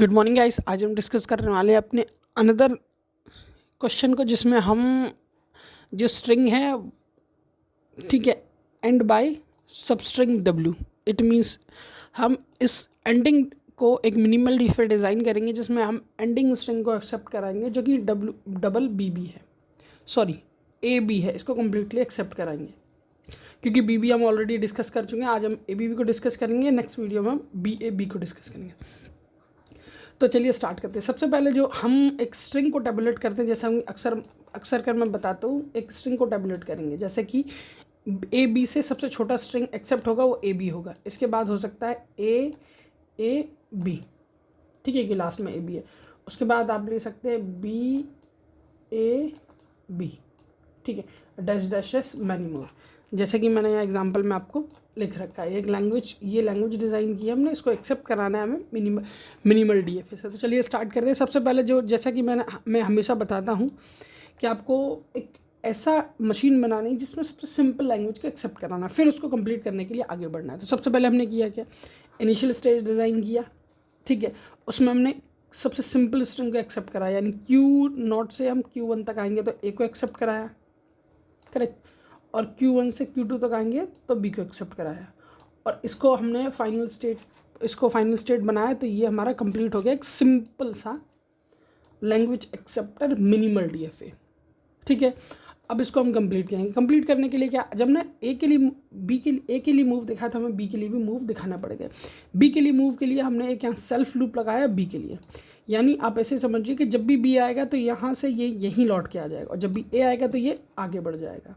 Good morning guys. आज हम discuss करने वाले हैं अपने अनदर क्वेश्चन को, जिसमें हम जो स्ट्रिंग है, ठीक है, and by substring W. It means हम इस एंडिंग को एक मिनिमल डीफे डिज़ाइन करेंगे, जिसमें हम एंडिंग स्ट्रिंग को एक्सेप्ट कराएंगे जो कि डबल बी बी है, सॉरी ए बी है। इसको कम्प्लीटली एक्सेप्ट कराएंगे क्योंकि बी बी हम ऑलरेडी डिस्कस कर चुके हैं। आज हम ए बी बी को डिस्कस करेंगे, नेक्स्ट वीडियो में हम बी ए बी को डिस्कस करेंगे। तो चलिए स्टार्ट करते हैं। सबसे पहले जो हम एक स्ट्रिंग को टेबुलेट करते हैं, जैसे हम अक्सर कर मैं बताता हूँ, एक स्ट्रिंग को टेबुलेट करेंगे जैसे कि ए बी से सबसे छोटा स्ट्रिंग एक्सेप्ट होगा वो ए बी होगा। इसके बाद हो सकता है ए बी, ठीक है, कि लास्ट में ए बी है। उसके बाद आप ले सकते हैं बी ए बी, ठीक है, डैश डैशेस मैनी मोर, जैसे कि मैंने यहाँ एग्जांपल में आपको लिख रखा है। एक लैंग्वेज, ये लैंग्वेज डिज़ाइन की है हमने, इसको एक्सेप्ट कराना है हमें मिनिमल डीएफए से। तो चलिए स्टार्ट करते हैं। सबसे पहले जो, जैसा कि मैं हमेशा बताता हूँ कि आपको एक ऐसा मशीन बनानी है जिसमें सबसे सिंपल लैंग्वेज को एक्सेप्ट कराना, फिर उसको कंप्लीट करने के लिए आगे बढ़ना है। तो सबसे पहले हमने किया क्या, इनिशियल स्टेज डिज़ाइन किया, ठीक है। उसमें हमने सबसे सिंपल स्ट्रिंग को एक्सेप्ट कराया, यानी Q0 से हम Q1 तक आएंगे तो ए को एक्सेप्ट कराया, करेक्ट, और Q1 से Q2 तक आएंगे तो बी को एक्सेप्ट कराया, और इसको हमने फाइनल स्टेट बनाया। तो ये हमारा कंप्लीट हो गया एक सिंपल सा लैंग्वेज एक्सेप्टर मिनिमल डीएफए, ठीक है। अब इसको हम कंप्लीट करेंगे। कंप्लीट करने के लिए क्या, जब ना ए के लिए मूव दिखाया था, हमें बी के लिए भी मूव दिखाना पड़ेगा। बी के लिए मूव के लिए हमने एक यहाँ सेल्फ लूप लगाया बी के लिए, यानी आप ऐसे समझिए कि जब भी बी आएगा तो यहाँ से ये यहीं लौट के आ जाएगा, और जब भी ए आएगा तो ये आगे बढ़ जाएगा,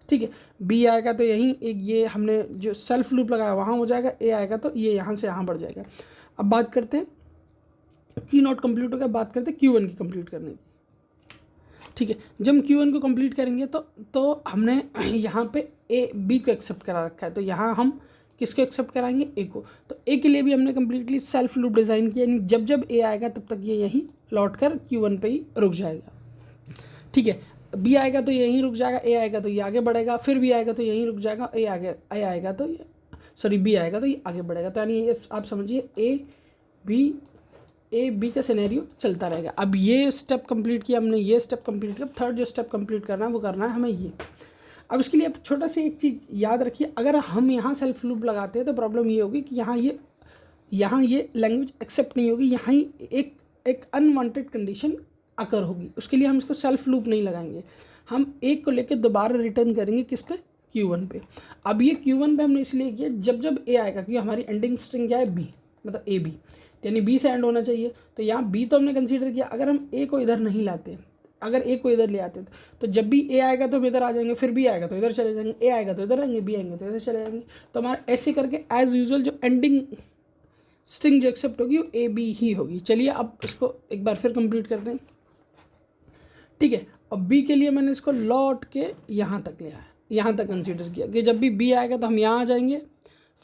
ठीक है। बी आएगा तो यहीं एक ये हमने जो सेल्फ लूप लगाया वहाँ हो जाएगा, ए आएगा तो ये यहाँ से यहाँ बढ़ जाएगा। अब बात करते हैं Q0 कंप्लीट हो गया, बात करते हैं Q1 की कंप्लीट करने की, ठीक है। जब हम Q1 को कंप्लीट करेंगे तो हमने यहाँ पे ए बी को एक्सेप्ट करा रखा है, तो यहाँ हम किसको एक्सेप्ट कराएंगे, ए को। तो ए के लिए भी हमने कम्प्लीटली सेल्फ लूप डिज़ाइन किया, यानी जब जब ए आएगा तब तक ये यहीं लौट कर Q1 पे ही रुक जाएगा, ठीक है। बी आएगा तो यहीं रुक जाएगा, ए आएगा तो ये आगे बढ़ेगा, फिर बी आएगा तो यहीं रुक जाएगा, ए आएगा तो ये, सॉरी बी आएगा तो ये आगे बढ़ेगा। तो यानी ये आप समझिए ए बी का सिनेरियो चलता रहेगा। अब ये स्टेप कंप्लीट किया हमने, ये स्टेप कंप्लीट किया। थर्ड जो स्टेप कंप्लीट करना है वो करना है हमें ये। अब इसके लिए आप छोटा सा एक चीज़ याद रखिए, अगर हम यहाँ सेल्फ लूप लगाते हैं तो प्रॉब्लम ये होगी कि यहाँ ये लैंग्वेज एक्सेप्ट नहीं होगी, यहाँ ही एक अनवांटेड कंडीशन अकर होगी। उसके लिए हम इसको सेल्फ लूप नहीं लगाएंगे, हम एक को लेकर दोबारा रिटर्न करेंगे किस पे, Q1 पे। अब ये Q1 पे हमने इसलिए किया जब जब ए आएगा, क्योंकि हमारी एंडिंग स्ट्रिंग क्या है, बी, मतलब ए बी, यानी बी से एंड होना चाहिए। तो यहाँ बी तो हमने कंसीडर किया। अगर हम ए को इधर नहीं लाते, अगर ए को इधर ले आते तो जब भी ए आएगा तो हम इधर आ जाएंगे, फिर बी आएगा तो इधर चले जाएंगे, ए आएगा तो इधर आएंगे, बी आएंगे तो इधर चले जाएंगे। तो हमारा ऐसे करके एज यूजुअल जो एंडिंग स्ट्रिंग जो एक्सेप्ट होगी वो ए बी ही होगी। चलिए अब इसको एक बार फिर कंप्लीट करते हैं, ठीक है। और बी के लिए मैंने इसको लौट के यहाँ तक ले आया, यहाँ तक कंसीडर किया कि जब भी बी आएगा तो हम यहाँ आ जाएंगे,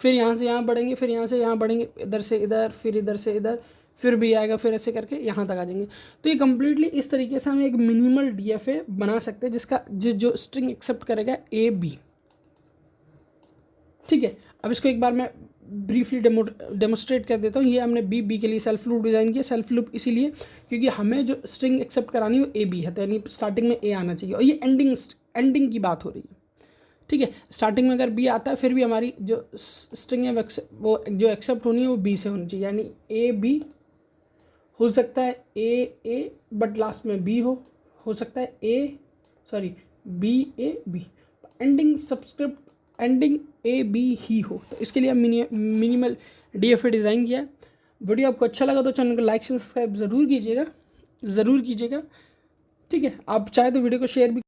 फिर यहाँ से यहाँ बढ़ेंगे, फिर यहाँ से यहाँ बढ़ेंगे, इधर से इधर, फिर इधर से इधर, फिर बी आएगा, फिर ऐसे करके यहाँ तक आ जाएंगे। तो ये कम्प्लीटली इस तरीके से हम एक मिनिमल डीएफए बना सकते हैं जिसका जो स्ट्रिंग एक्सेप्ट करेगा ए बी, ठीक है। अब इसको एक बार मैं ब्रीफली डेमोस्ट्रेट कर देता हूँ। ये हमने बी के लिए सेल्फ लूप डिज़ाइन किया। सेल्फ लूप इसीलिए क्योंकि हमें जो स्ट्रिंग एक्सेप्ट करानी है वो ए बी है, तो यानी स्टार्टिंग में ए आना चाहिए, और ये एंडिंग की बात हो रही है, ठीक है। स्टार्टिंग में अगर बी आता है फिर भी हमारी जो स्ट्रिंग है वो जो एक्सेप्ट होनी है वो बी से होनी चाहिए, यानी ए बी हो सकता है ए बट लास्ट में बी हो सकता है B A B, ending A B ही हो। तो इसके लिए हम मिनिमल डीएफए डिज़ाइन किया है। वीडियो आपको अच्छा लगा तो चैनल को लाइक से सब्सक्राइब ज़रूर कीजिएगा, ठीक है। आप चाहे तो वीडियो को शेयर भी